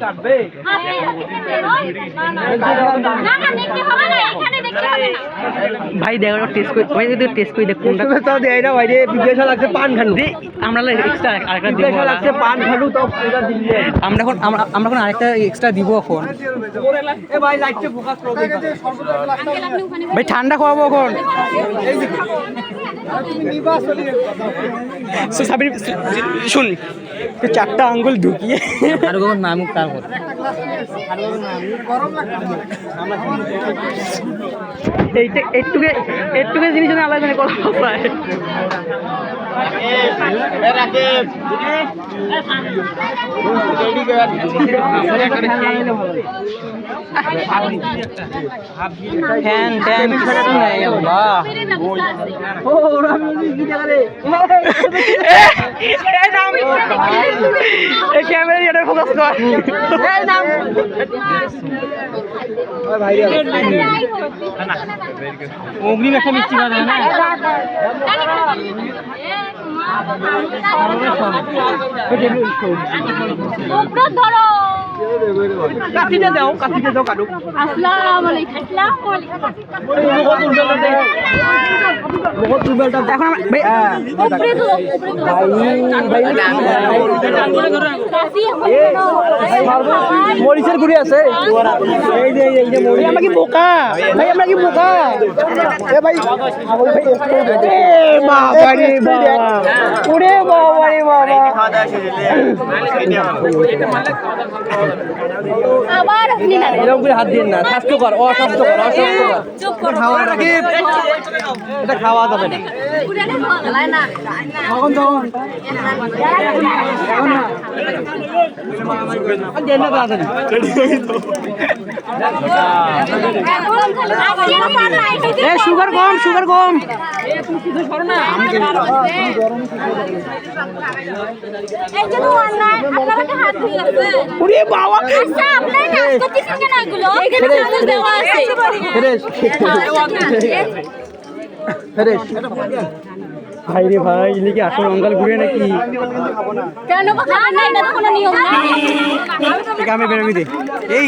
কাটবে ভাই দেখো টেস্ট করে ভাই যদি টেস্ট করে দেখ কোনটা তো দেয় না ভাই রে বিদেশে লাগছে পান খানু আমরা এক্সট্রা আরেকটা দিব বিদেশে লাগছে পান খানু তো এটা দিলে আমরা এখন আরেকটা এক্সট্রা দিব এখন এ ভাই লাইটে ফোকাস করো ভাই ঠান্ডা খাওয়াবো এখন এই যে তুমি নিবা চলি সাবির শুন চারটা আঙ্গুল ঢুকিয়ে আর কোন নামুক তারপর গরম লাগবে এইটা একটু জিনিস আলাদা মানে কথা হয় ফ্যান ক্যামেরা ফোকাস কর অগ্নি একটা মিষ্টি বাজে না কাটিতে দাও কাটুক আসসালামু আলাইকুম এখন মরিচের গুড়ি আছে আমরা কি বোকা ভাই আমরা কি বোকা এ ভাই ওরে বাবা রে বাবা আবার আপনি না এরকম করে হাত দিন না স্বাস্থ্যকর অস্বাস্থ্যকর খাওয়া রাখি এটা খাওয়া যাবে না সুগার কম ভাই রে ভাই লিখে আসল অঙ্গাল ঘুরে নাকি কেন কথা না এটা তো কোনো নিয়ম না আমি বেরোবি দে এই